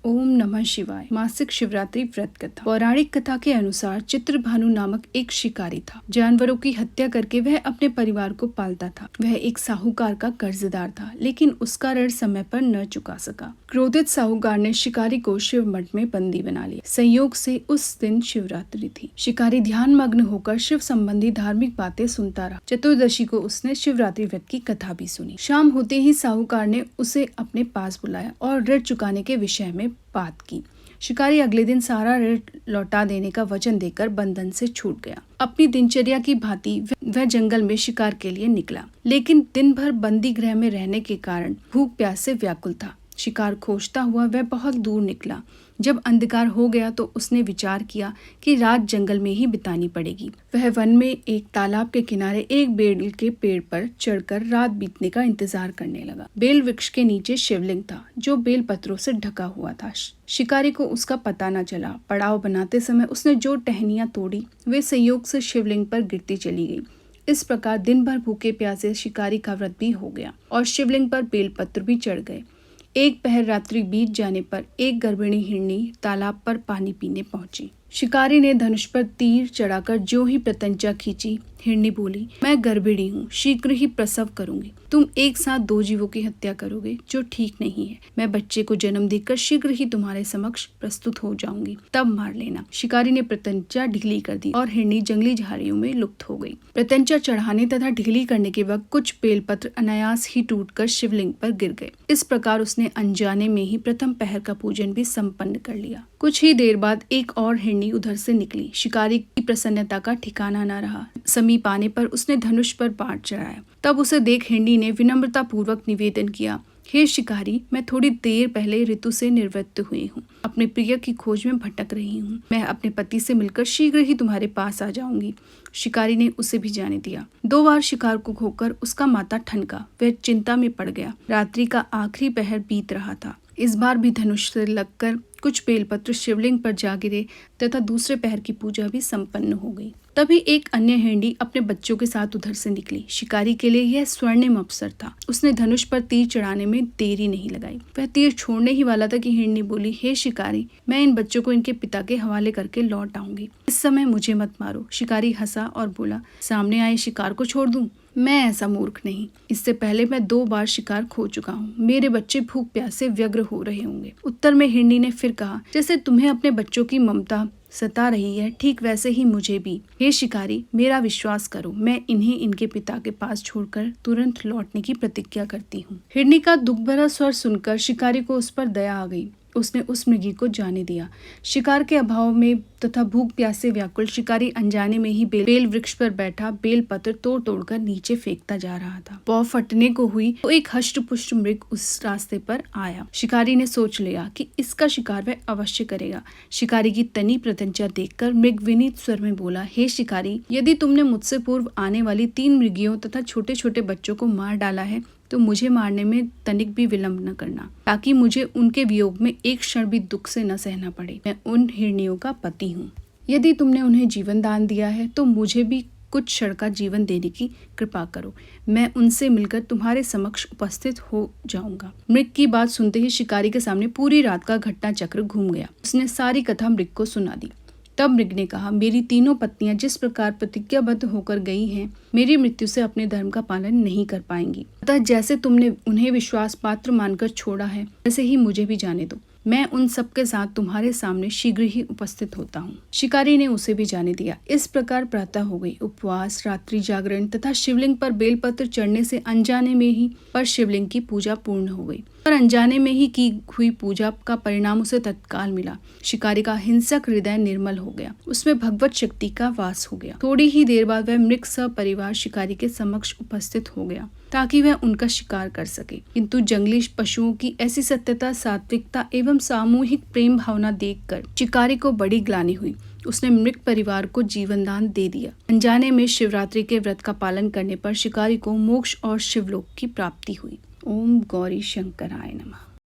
ओम नमः शिवाय। मासिक शिवरात्रि व्रत कथा। पौराणिक कथा के अनुसार चित्रभानु नामक एक शिकारी था। जानवरों की हत्या करके वह अपने परिवार को पालता था। वह एक साहूकार का कर्जदार था, लेकिन उसका ऋण समय पर न चुका सका। क्रोधित साहूकार ने शिकारी को शिव मठ में बंदी बना लिया। संयोग से उस दिन शिवरात्रि थी। शिकारी ध्यान मग्न होकर शिव संबंधी धार्मिक बातें सुनता रहा। चतुर्दशी को उसने शिवरात्रि व्रत की कथा भी सुनी। शाम होते ही साहूकार ने उसे अपने पास बुलाया और ऋण चुकाने के विषय में बात की। शिकारी अगले दिन सारा ऋण लौटा देने का वचन देकर बंधन से छूट गया। अपनी दिनचर्या की भांति वह जंगल में शिकार के लिए निकला, लेकिन दिन भर बंदी गृह में रहने के कारण भूख प्यास से व्याकुल था। शिकार खोजता हुआ वह बहुत दूर निकला। जब अंधकार हो गया तो उसने विचार किया कि रात जंगल में ही बितानी पड़ेगी। वह वन में एक तालाब के किनारे एक बेल के पेड़ पर चढ़कर रात बीतने का इंतजार करने लगा। बेल वृक्ष के नीचे शिवलिंग था, जो बेल पत्रों से ढका हुआ था। शिकारी को उसका पता न चला। पड़ाव बनाते समय उसने जो टहनियां तोड़ी वे संयोग से शिवलिंग पर गिरती चली गई। इस प्रकार दिन भर भूखे प्यासे शिकारी का व्रत भी हो गया और शिवलिंग पर बेल पत्र भी चढ़ गए। एक पहर रात्रि बीत जाने पर एक गर्भिणी हिरनी तालाब पर पानी पीने पहुंची। शिकारी ने धनुष पर तीर चढ़ाकर जो ही प्रत्यंचा खींची, हिरनी बोली, मैं गर्भिणी हूँ, शीघ्र ही प्रसव करूंगी। तुम एक साथ दो जीवों की हत्या करोगे, जो ठीक नहीं है। मैं बच्चे को जन्म देकर शीघ्र ही तुम्हारे समक्ष प्रस्तुत हो जाऊंगी, तब मार लेना। शिकारी ने प्रत्यंचा ढीली कर दी और हिरनी जंगली झाड़ियों में लुप्त हो गई। प्रत्यंचा चढ़ाने तथा ढीली करने के वक्त कुछ बेलपत्र अनायास ही टूटकर शिवलिंग पर गिर गए। इस प्रकार उसने अनजाने में ही प्रथम पहर का पूजन भी संपन्न कर लिया। कुछ ही देर बाद एक और हिरनी उधर से निकली। शिकारी की प्रसन्नता का ठिकाना न रहा। समीप आने पर उसने धनुष पर बाण चढ़ाया। तब उसे देख हिरनी ने विनम्रता पूर्वक निवेदन किया, हे शिकारी, मैं थोड़ी देर पहले ऋतु से निवृत्त हुई हूँ। अपने प्रिय की खोज में भटक रही हूँ। मैं अपने पति से मिलकर शीघ्र ही तुम्हारे पास आ जाऊंगी। शिकारी ने उसे भी जाने दिया। 2 बार शिकार को खोकर उसका माथा ठनका। वह चिंता में पड़ गया। रात्रि का आखिरी पहर बीत रहा था। इस बार भी धनुष से लगकर कुछ बेलपत्र शिवलिंग पर जा गिरे तथा दूसरे पहर की पूजा भी संपन्न हो गई। तभी एक अन्य हिरनी अपने बच्चों के साथ उधर से निकली। शिकारी के लिए यह स्वर्णिम अवसर था। उसने धनुष पर तीर चढ़ाने में देरी नहीं लगाई। वह तीर छोड़ने ही वाला था कि हिरनी बोली, हे शिकारी, मैं इन बच्चों को इनके पिता के हवाले करके लौट आऊंगी। इस समय मुझे मत मारो। शिकारी हंसा और बोला, सामने आए शिकार को छोड़ दूं? मैं ऐसा मूर्ख नहीं। इससे पहले मैं 2 बार शिकार खो चुका हूँ। मेरे बच्चे भूख प्यास से व्यग्र हो रहे होंगे। उत्तर में हिरनी ने फिर कहा, जैसे तुम्हें अपने बच्चों की ममता सता रही है, ठीक वैसे ही मुझे भी। हे शिकारी, मेरा विश्वास करो, मैं इन्हें इनके पिता के पास छोड़कर तुरंत लौटने की प्रतिज्ञा करती हूँ। हिरनी का दुख भरा स्वर सुनकर शिकारी को उस पर दया आ गई। उसने उस मृगी को जाने दिया। शिकार के अभाव में तथा भूख प्यास से व्याकुल शिकारी अनजाने में ही बेल वृक्ष पर बैठा बेल पत्र तोड़ तोड़कर नीचे फेंकता जा रहा था। पौ फटने को हुई तो एक हष्ट पुष्ट मृग उस रास्ते पर आया। शिकारी ने सोच लिया कि इसका शिकार वह अवश्य करेगा। शिकारी की तनी प्रत्यंचा देखकर मृग विनीत स्वर में बोला, हे शिकारी, यदि तुमने मुझसे पूर्व आने वाली 3 मृगियों तथा छोटे छोटे बच्चों को मार डाला है तो मुझे मारने में तनिक भी विलंब न करना, ताकि मुझे उनके वियोग में एक क्षण भी दुख से न सहना पड़े। मैं उन हिरनियों का पति हूँ। यदि तुमने उन्हें जीवन दान दिया है तो मुझे भी कुछ क्षण का जीवन देने की कृपा करो। मैं उनसे मिलकर तुम्हारे समक्ष उपस्थित हो जाऊंगा। मृग की बात सुनते ही शिकारी के सामने पूरी रात का घटना चक्र घूम गया। उसने सारी कथा मृग को सुना दी। तब मृग ने कहा, मेरी 3 पत्नियां जिस प्रकार प्रतिज्ञाबद्ध होकर गई हैं, मेरी मृत्यु से अपने धर्म का पालन नहीं कर पाएंगी। अतः जैसे तुमने उन्हें विश्वास पात्र मानकर छोड़ा है, वैसे ही मुझे भी जाने दो। मैं उन सब के साथ तुम्हारे सामने शीघ्र ही उपस्थित होता हूँ। शिकारी ने उसे भी जाने दिया। इस प्रकार प्रातः हो गई। उपवास, रात्रि जागरण तथा शिवलिंग पर बेलपत्र चढ़ने से अनजाने में ही पर शिवलिंग की पूजा पूर्ण हो गई। पर अनजाने में ही की हुई पूजा का परिणाम उसे तत्काल मिला। शिकारी का हिंसक हृदय निर्मल हो गया। उसमें भगवत शक्ति का वास हो गया। थोड़ी ही देर बाद वह मृग सपरिवार शिकारी के समक्ष उपस्थित हो गया, ताकि वह उनका शिकार कर सके। किंतु जंगली पशुओं की ऐसी सत्यता, सात्विकता एवं सामूहिक प्रेम भावना देखकर शिकारी को बड़ी ग्लानि हुई। उसने मृग परिवार को जीवन दान दे दिया। अनजाने में शिवरात्रि के व्रत का पालन करने पर शिकारी को मोक्ष और शिवलोक की प्राप्ति हुई। ओम गौरी शंकराय नमः।